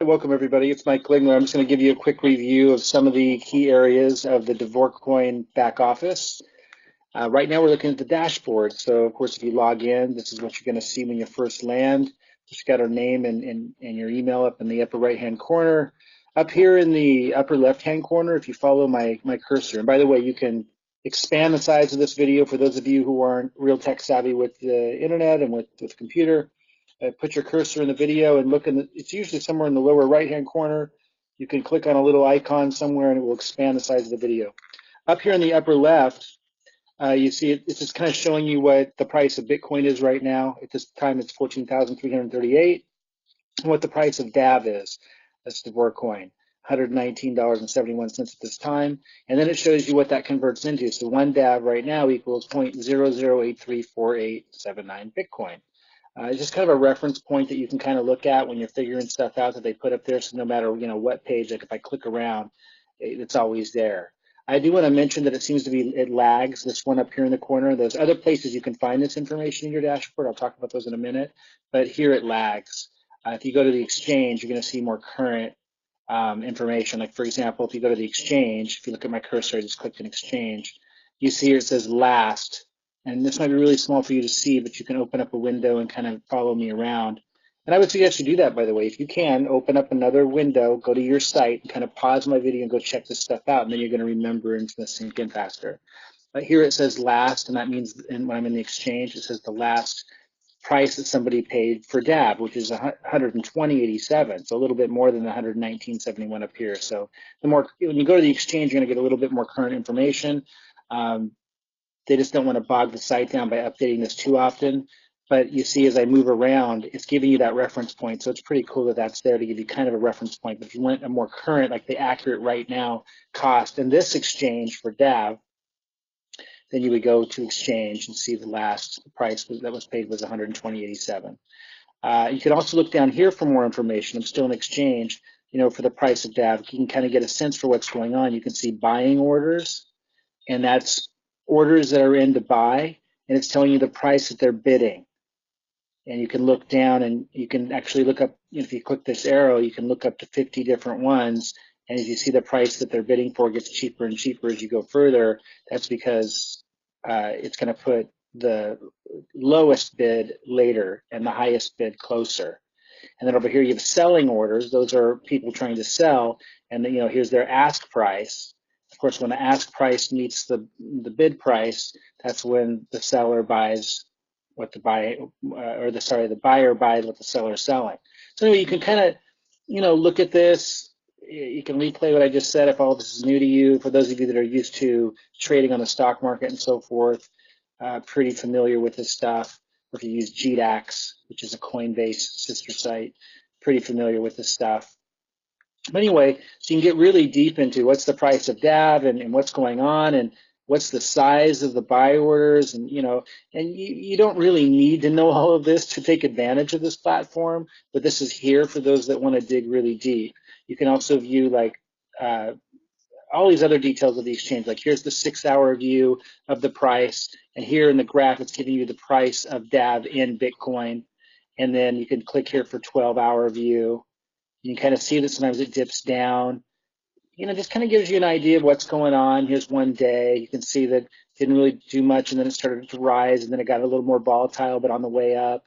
Welcome everybody, it's Mike Klingler. I'm just going to give you a quick review of some of the key areas of the Dvorcoin back office. Right now we're looking at the dashboard. So of course if you log in, this is what you're going to see when you first land. Just got our name and your email up in the upper right hand corner. Up here in the upper left hand corner, if you follow my cursor, and by the way, you can expand the size of this video for those of you who aren't real tech savvy with the internet and with the computer. Put your cursor in the video and look it's usually somewhere in the lower right hand corner. You can click on a little icon somewhere and it will expand the size of the video. Up here in the upper left, you see it's just kind of showing you what the price of Bitcoin is right now. At this time it's 14,338, and what the price of DAV is. That's Dvorcoin, $119.71 at this time. And then it shows you what that converts into. So one DAV right now equals 0.00834879 Bitcoin. It's just kind of a reference point that you can kind of look at when you're figuring stuff out that they put up there. So no matter what page, like if I click around, it's always there. I do want to mention that it lags. This one up here in the corner. There's other places you can find this information in your dashboard. I'll talk about those in a minute. But here it lags. If you go to the exchange, you're going to see more current information. Like for example, if you go to the exchange, if you look at my cursor, I just clicked an exchange. You see here it says last. And this might be really small for you to see, but you can open up a window and kind of follow me around. And I would suggest you do that, by the way. If you can, open up another window, go to your site, and kind of pause my video and go check this stuff out, and then you're going to remember and it's going to sink in faster. But here it says last, and that means when I'm in the exchange, it says the last price that somebody paid for DAV, which is 120.87, so a little bit more than the 119.71 up here. So when you go to the exchange, you're going to get a little bit more current information. They just don't want to bog the site down by updating this too often. But you see, as I move around, it's giving you that reference point. So it's pretty cool that that's there to give you kind of a reference point. But if you want a more current, like the accurate right now cost in this exchange for DAV, then you would go to exchange and see the last price that was paid was 120.87. You can also look down here for more information. I'm still in exchange, for the price of DAV. You can kind of get a sense for what's going on. You can see buying orders, and that's orders that are in to buy, and it's telling you the price that they're bidding. And you can look down and you can actually look up, if you click this arrow, you can look up to 50 different ones. And as you see the price that they're bidding for gets cheaper and cheaper as you go further, that's because it's going to put the lowest bid later and the highest bid closer. And then over here you have selling orders. Those are people trying to sell, and then, here's their ask price. Of course, when the ask price meets the bid price, that's when the seller buys what the buyer buys what the seller is selling. So anyway, you can kind of, look at this. You can replay what I just said if all this is new to you. For those of you that are used to trading on the stock market and so forth, pretty familiar with this stuff. Or if you use GDAX, which is a Coinbase sister site, pretty familiar with this stuff. But anyway, so you can get really deep into what's the price of DAV and what's going on and what's the size of the buy orders, and you don't really need to know all of this to take advantage of this platform, but this is here for those that want to dig really deep. You can also view all these other details of the exchange. Like here's the 6-hour view of the price, and here in the graph it's giving you the price of DAV in Bitcoin, and then you can click here for 12-hour view. You can kind of see that sometimes it dips down. Just kind of gives you an idea of what's going on. Here's one day. You can see that it didn't really do much, and then it started to rise, and then it got a little more volatile, but on the way up.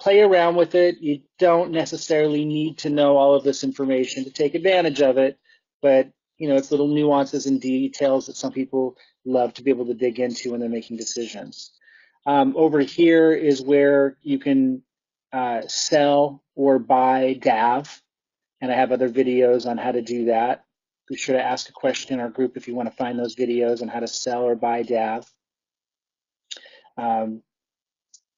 Play around with it. You don't necessarily need to know all of this information to take advantage of it, but it's little nuances and details that some people love to be able to dig into when they're making decisions. Over here is where you can sell or buy DAV, and I have other videos on how to do that. Be sure to ask a question in our group if you want to find those videos on how to sell or buy DAV. And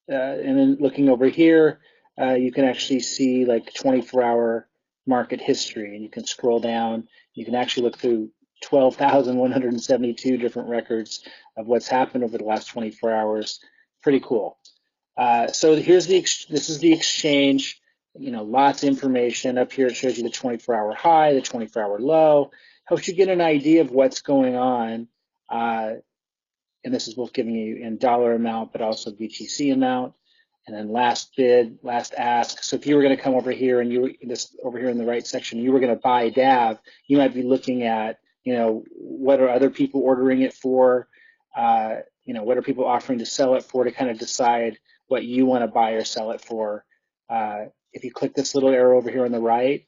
then looking over here, you can actually see like 24-hour market history, and you can scroll down. You can actually look through 12,172 different records of what's happened over the last 24 hours. Pretty cool. So this is the exchange. Lots of information. Up here it shows you the 24-hour high, the 24-hour low. Helps you get an idea of what's going on. And this is both giving you in dollar amount, but also BTC amount. and then last bid, last ask. So if you were going to come over here and over here in the right section, you were going to buy DAV, you might be looking at, what are other people ordering it for? What are people offering to sell it for, to kind of decide what you want to buy or sell it for. If you click this little arrow over here on the right,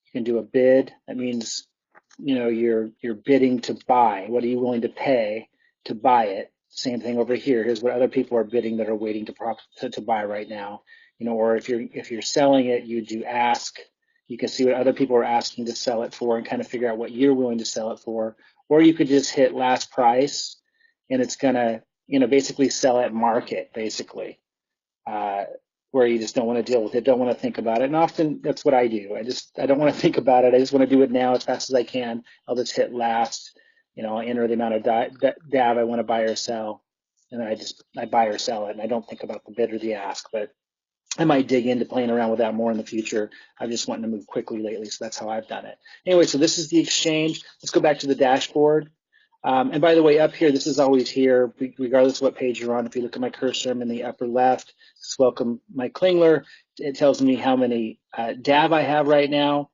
you can do a bid. That means, you're bidding to buy. What are you willing to pay to buy it? Same thing over here. Here's what other people are bidding that are waiting to buy right now. Or if you're selling it, you do ask. You can see what other people are asking to sell it for and kind of figure out what you're willing to sell it for. Or you could just hit last price, and it's gonna, basically sell at market, basically. Where you just don't want to deal with it, don't want to think about it. And often that's what I do. I don't want to think about it. I just want to do it now as fast as I can. I'll just hit last, I'll enter the amount of DAV I want to buy or sell. And then I buy or sell it. And I don't think about the bid or the ask, but I might dig into playing around with that more in the future. I'm just wanting to move quickly lately, so that's how I've done it. Anyway, so this is the exchange. Let's go back to the dashboard. And by the way, up here, this is always here, regardless of what page you're on. If you look at my cursor, I'm in the upper left. It's welcome Mike Klingler. It tells me how many DAV I have right now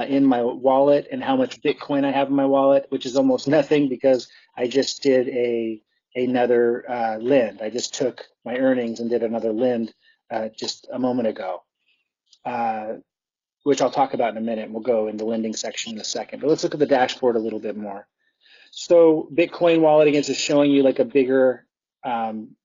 in my wallet and how much Bitcoin I have in my wallet, which is almost nothing because I just did another lend. I just took my earnings and did another lend just a moment ago, which I'll talk about in a minute. We'll go in the lending section in a second. But let's look at the dashboard a little bit more. So Bitcoin wallet, again, is showing you like a bigger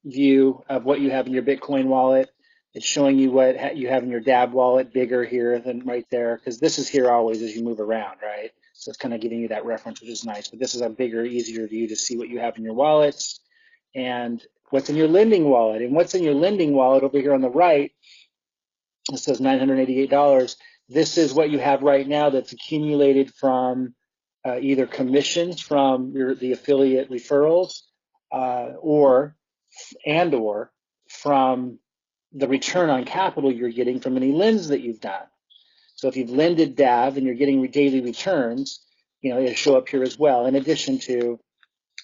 view of what you have in your Bitcoin wallet. It's showing you what you have in your DAB wallet, bigger here than right there, because this is here always as you move around, right? So it's kind of giving you that reference, which is nice. But this is a bigger, easier view to see what you have in your wallets and what's in your lending wallet. And what's in your lending wallet over here on the right, it says $988. This is what you have right now that's accumulated from either commissions from the affiliate referrals or from the return on capital you're getting from any lends that you've done. So if you've lended DAV and you're getting daily returns, it'll show up here as well, in addition to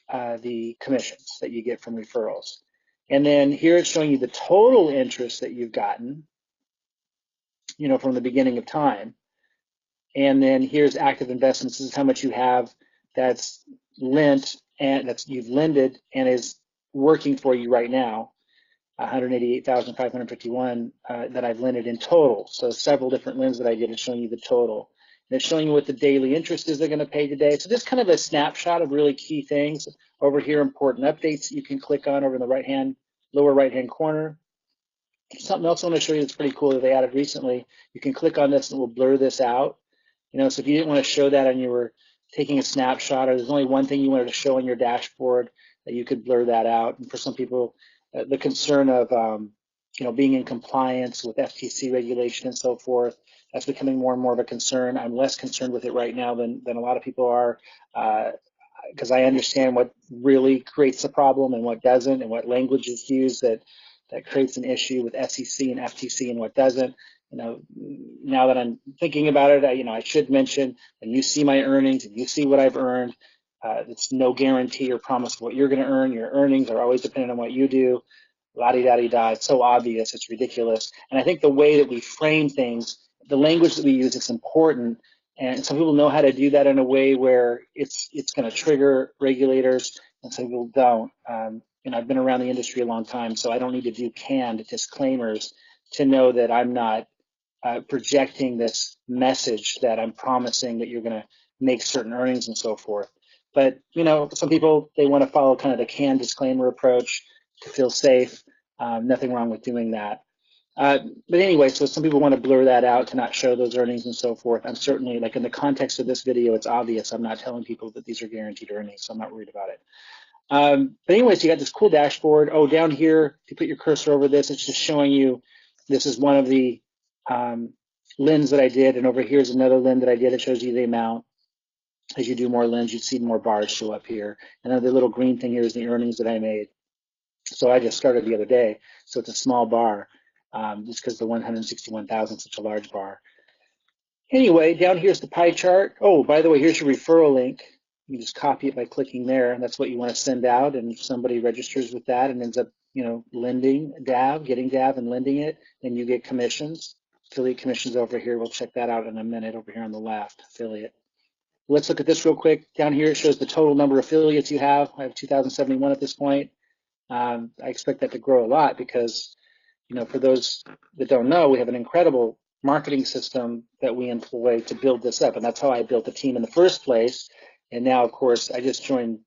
the commissions that you get from referrals. And then here it's showing you the total interest that you've gotten, from the beginning of time. And then here's active investments. This is how much you have that's lent and you've lended and is working for you right now. 188,551 that I've lended in total. So several different lends that I did is showing you the total. And it's showing you what the daily interest is they're going to pay today. So this is kind of a snapshot of really key things. Over here, important updates you can click on over in the lower right-hand corner. Something else I want to show you that's pretty cool that they added recently. You can click on this and it will blur this out. So if you didn't want to show that and you were taking a snapshot, or there's only one thing you wanted to show on your dashboard, that you could blur that out. And for some people, the concern of being in compliance with FTC regulation and so forth, that's becoming more and more of a concern. I'm less concerned with it right now than a lot of people are, because I understand what really creates a problem and what doesn't, and what language is used that creates an issue with SEC and FTC and what doesn't. Now that I'm thinking about it, I should mention when you see my earnings and you see what I've earned, it's no guarantee or promise of what you're going to earn. Your earnings are always dependent on what you do. La-di-da-di-da. It's so obvious. It's ridiculous. And I think the way that we frame things, the language that we use, is important. And some people know how to do that in a way where it's going to trigger regulators, and some people don't. I've been around the industry a long time, so I don't need to do canned disclaimers to know that I'm not projecting this message that I'm promising that you're going to make certain earnings and so forth. But, some people, they want to follow kind of the canned disclaimer approach to feel safe. Nothing wrong with doing that. But anyway, so some people want to blur that out to not show those earnings and so forth. I'm certainly, like in the context of this video, it's obvious. I'm not telling people that these are guaranteed earnings, so I'm not worried about it. But anyways, you got this cool dashboard. Oh, down here, if you put your cursor over this, it's just showing you, this is one of the lends that I did, and over here is another lend that I did. It shows you the amount. As you do more lends, you see more bars show up here. And then the little green thing here is the earnings that I made. So I just started the other day, so it's a small bar, just because the 161,000 is such a large bar. Anyway, down here's the pie chart. Oh, by the way, here's your referral link. You can just copy it by clicking there, and that's what you want to send out. And if somebody registers with that and ends up, lending DAV, getting DAV and lending it, then you get commissions, affiliate commissions over here. We'll check that out in a minute over here on the left, affiliate. Let's look at this real quick. Down here, it shows the total number of affiliates you have. I have 2,071 at this point. I expect that to grow a lot because, for those that don't know, we have an incredible marketing system that we employ to build this up. And that's how I built the team in the first place. And now, of course, I just joined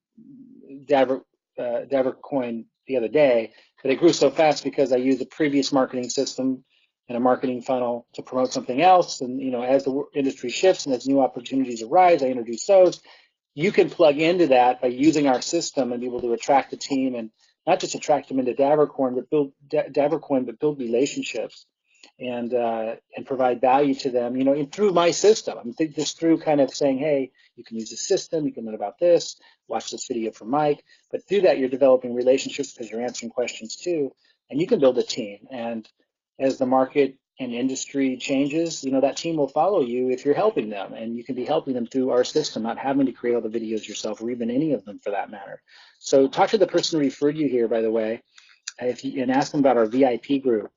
Davercoin the other day, but it grew so fast because I used a previous marketing system and a marketing funnel to promote something else. And, as the industry shifts and as new opportunities arise, I introduce those. You can plug into that by using our system and be able to attract a team and not just attract them into Davercoin, but build relationships and provide value to them, and through my system. I mean, just through kind of saying, hey, you can use the system, you can learn about this, watch this video from Mike. But through that, you're developing relationships because you're answering questions too, and you can build a team. And as the market and industry changes, that team will follow you if you're helping them, and you can be helping them through our system, not having to create all the videos yourself, or even any of them for that matter. So talk to the person who referred you here, by the way, and ask them about our VIP group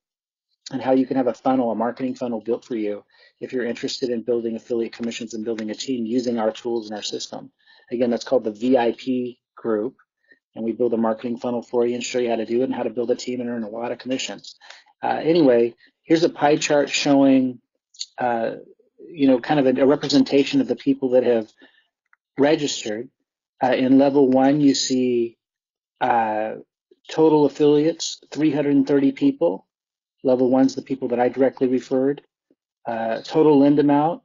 and how you can have a funnel, a marketing funnel built for you if you're interested in building affiliate commissions and building a team using our tools and our system. Again, that's called the VIP group, and we build a marketing funnel for you and show you how to do it and how to build a team and earn a lot of commissions. Anyway, here's a pie chart showing, kind of a representation of the people that have registered. In level 1, you see total affiliates, 330 people. Level 1's the people that I directly referred. Total lend amount,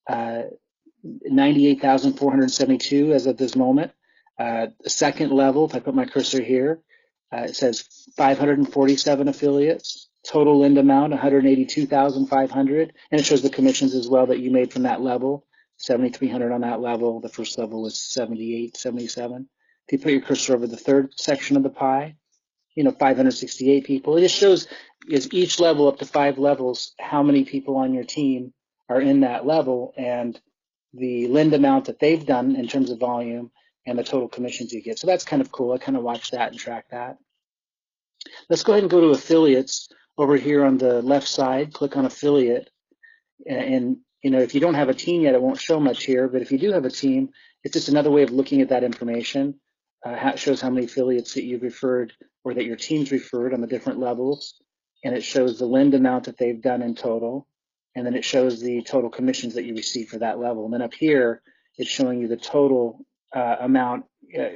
98,472 as of this moment. The second level, if I put my cursor here, it says 547 affiliates. Total lend amount, 182,500. And it shows the commissions as well that you made from that level, 7,300 on that level. The first level was 78, 77. If you put your cursor over the third section of the pie, 568 people. It just shows is each level up to 5 levels, how many people on your team are in that level and the lend amount that they've done in terms of volume and the total commissions you get. So that's kind of cool. I kind of watch that and track that. Let's go ahead and go to affiliates over here on the left side. Click on affiliate. And if you don't have a team yet, it won't show much here. But if you do have a team, it's just another way of looking at that information. It shows how many affiliates that you've referred or that your team's referred on the different levels. And it shows the lend amount that they've done in total. And then it shows the total commissions that you receive for that level. And then up here, it's showing you the total amount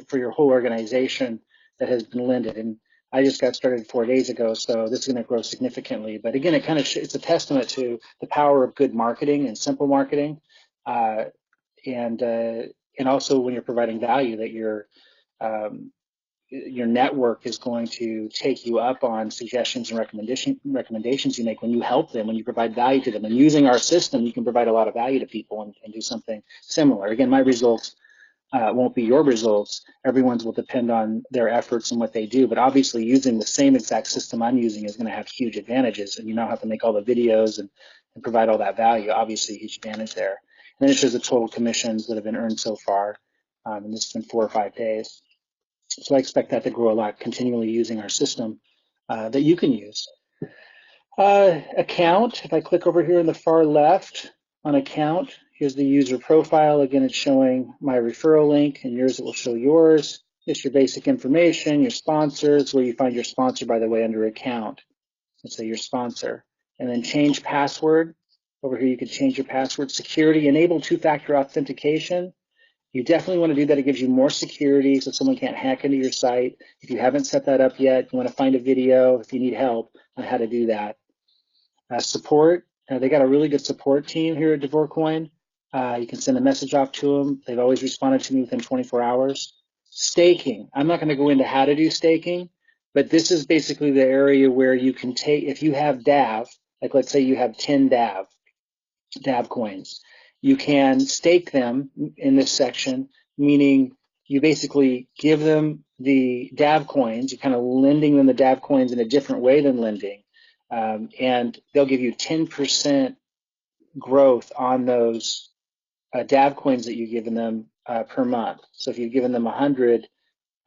for your whole organization that has been lended. And I just got started 4 days ago, so this is going to grow significantly. But again, it's a testament to the power of good marketing and simple marketing, and also when you're providing value, that your network is going to take you up on suggestions and recommendations you make when you help them, when you provide value to them. And using our system, you can provide a lot of value to people and do something similar. Again, my results won't be your results. Everyone's will depend on their efforts and what they do. But obviously, using the same exact system I'm using is going to have huge advantages. And you now have to make all the videos and provide all that value. Obviously, a huge advantage there. And then it shows the total commissions that have been earned so far. And this has been 4 or 5 days. So I expect that to grow a lot, continually using our system that you can use. Account, if I click over here in the far left on account, here's the user profile. Again, it's showing my referral link, and yours, it will show yours. It's your basic information, your sponsors, where you find your sponsor, by the way, under account. Let's say your sponsor. And then change password. Over here, you can change your password. Security, enable 2-factor authentication. You definitely want to do that. It gives you more security so someone can't hack into your site. If you haven't set that up yet, you want to find a video if you need help on how to do that. Support, they got a really good support team here at Davercoin. You can send a message off to them. They've always responded to me within 24 hours. Staking, I'm not going to go into how to do staking, but this is basically the area where you can take, if you have DAV, like let's say you have 10 DAV coins, you can stake them in this section, meaning you basically give them the DAV coins, you're kind of lending them the DAV coins in a different way than lending, and they'll give you 10% growth on those DAV coins that you've given them per month. So if you've given them 100,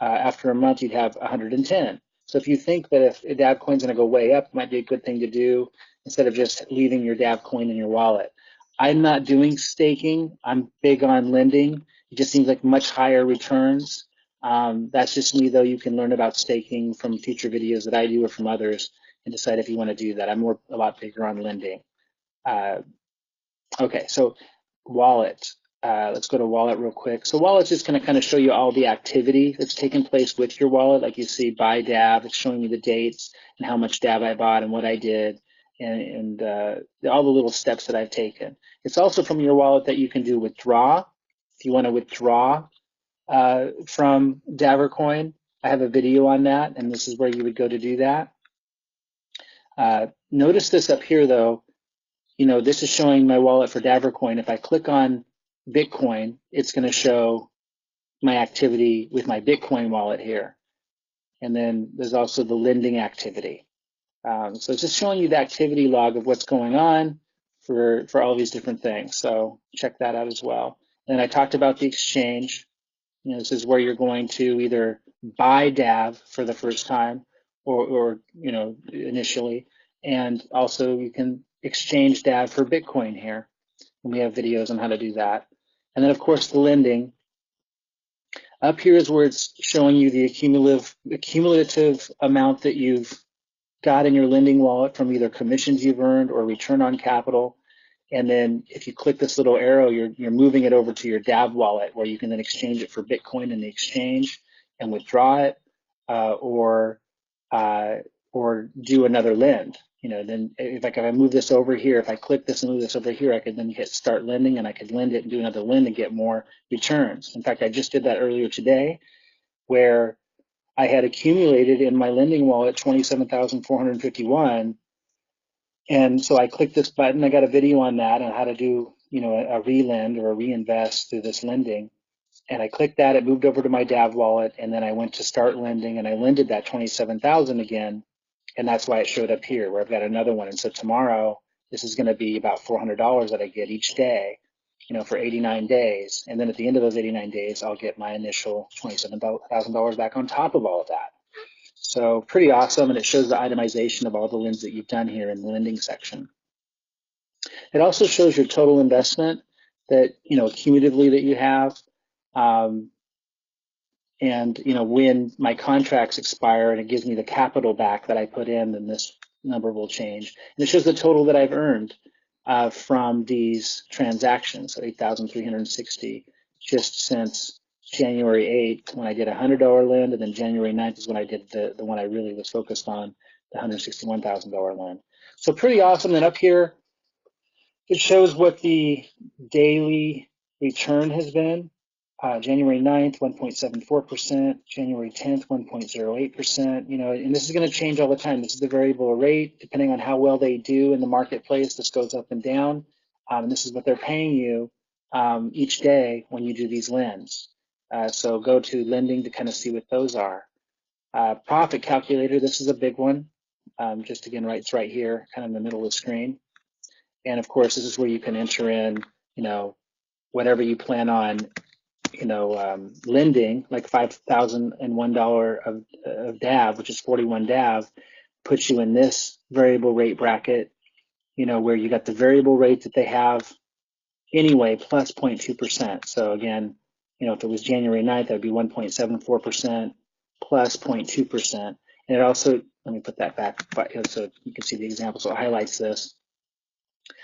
after a month you'd have 110. So if you think that if a DAV coin's going to go way up, it might be a good thing to do instead of just leaving your DAV coin in your wallet. I'm not doing staking. I'm big on lending. It just seems like much higher returns. That's just me, though. You can learn about staking from future videos that I do or from others and decide if you want to do that. I'm a lot bigger on lending. Okay, so wallet. Let's go to wallet real quick. So wallet's just going to kind of show you all the activity that's taken place with your wallet. Like you see, buy DAV. It's showing me the dates and how much DAV I bought and what I did, and all the little steps that I've taken. It's also from your wallet that you can do withdraw. If you want to withdraw from DAVercoin, I have a video on that, and this is where you would go to do that. Notice this up here, though. You know, this is showing my wallet for DAVercoin. If I click on Bitcoin, it's going to show my activity with my Bitcoin wallet here. And then there's also the lending activity. So it's just showing you the activity log of what's going on for all these different things. So check that out as well. And I talked about the exchange. You know, this is where you're going to either buy DAV for the first time or you know, initially, and also you can exchange DAV for Bitcoin here. And we have videos on how to do that. And then of course the lending. Up here is where it's showing you the cumulative amount that you've got in your lending wallet from either commissions you've earned or return on capital. And then if you click this little arrow, you're moving it over to your DAV wallet where you can then exchange it for Bitcoin in the exchange and withdraw it, or do another lend. You know, then if I move this over here, if I click this and move this over here, I could then hit start lending and I could lend it and do another lend and get more returns. In fact, I just did that earlier today where I had accumulated in my lending wallet 27,451. And so I clicked this button. I got a video on that on how to do, you know, a relend or a reinvest through this lending. And I clicked that. It moved over to my DAV wallet, and then I went to start lending, and I lended that 27,000 again, and that's why it showed up here where I've got another one. And so tomorrow, this is going to be about $400 that I get each day, you know, for 89 days. And then at the end of those 89 days, I'll get my initial $27,000 back on top of all of that. So pretty awesome, and it shows the itemization of all the lends that you've done here in the lending section. It also shows your total investment that, you know, cumulatively that you have, and, you know, when my contracts expire, and it gives me the capital back that I put in, then this number will change. And it shows the total that I've earned from these transactions, so 8,360 just since January 8th when I did a $100 lend, and then January 9th is when I did the one I really was focused on, the $161,000 lend. So pretty awesome. Then up here, it shows what the daily return has been. January 9th, 1.74%, January 10th, 1.08%, you know, and this is going to change all the time. This is the variable rate. Depending on how well they do in the marketplace, this goes up and down. And this is what they're paying you each day when you do these lends. So go to lending to kind of see what those are. Profit calculator, this is a big one. Just again, it's right here, kind of in the middle of the screen. And of course, this is where you can enter in, you know, whatever you plan on, you know, lending, like $5,001 of DAV, which is 41 DAV, puts you in this variable rate bracket, you know, where you got the variable rate that they have anyway, plus 0.2%. So again, you know, if it was January 9th, that would be 1.74% plus 0.2%. And it also, let me put that back so you can see the example. So it highlights this.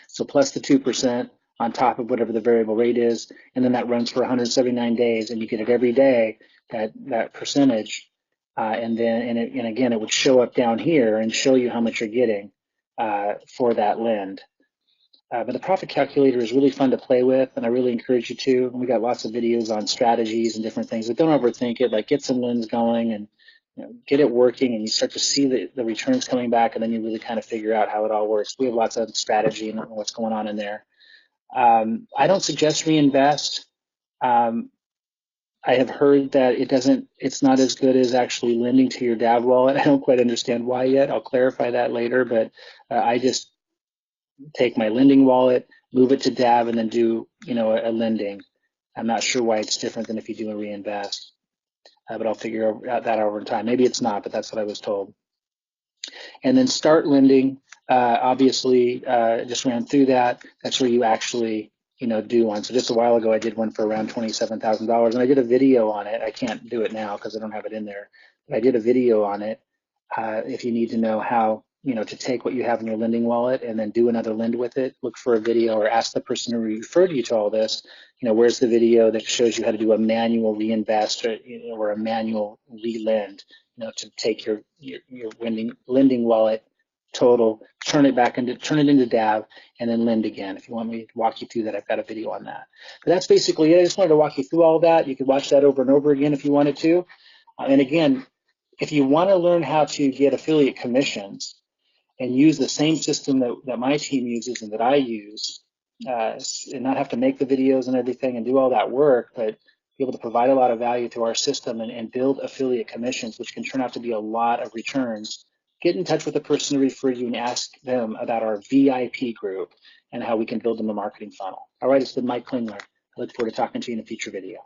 So plus the 2% on top of whatever the variable rate is, and then that runs for 179 days, and you get it every day, that percentage, and again it would show up down here and show you how much you're getting for that lend. But the profit calculator is really fun to play with, and I really encourage you to. And we got lots of videos on strategies and different things, but don't overthink it. Like get some lends going and, you know, get it working, and you start to see the returns coming back, and then you really kind of figure out how it all works. We have lots of strategy and what's going on in there. I don't suggest reinvest. I have heard that it's not as good as actually lending to your DAV wallet. I don't quite understand why yet. I'll clarify that later, but I just take my lending wallet, move it to DAV, and then do, you know, a lending. I'm not sure why it's different than if you do a reinvest. but I'll figure out that over time. Maybe it's not, but that's what I was told. And then start lending, obviously, just ran through that. That's where you actually, do one. So just a while ago, I did one for around $27,000, and I did a video on it. I can't do it now because I don't have it in there, but I did a video on it. If you need to know how, to take what you have in your lending wallet and then do another lend with it, look for a video or ask the person who referred you to all this, where's the video that shows you how to do a manual reinvest or a manual relend, to take your lending wallet total, turn it into DAV, and then lend again. If you want me to walk you through that, I've got a video on that. But that's basically it. I just wanted to walk you through all that. You could watch that over and over again if you wanted to. And again, if you want to learn how to get affiliate commissions and use the same system that my team uses and that I use, and not have to make the videos and everything and do all that work, but be able to provide a lot of value to our system and build affiliate commissions, which can turn out to be a lot of returns, get in touch with the person who referred you and ask them about our VIP group and how we can build them a marketing funnel. All right, it's been Mike Klingler. I look forward to talking to you in a future video.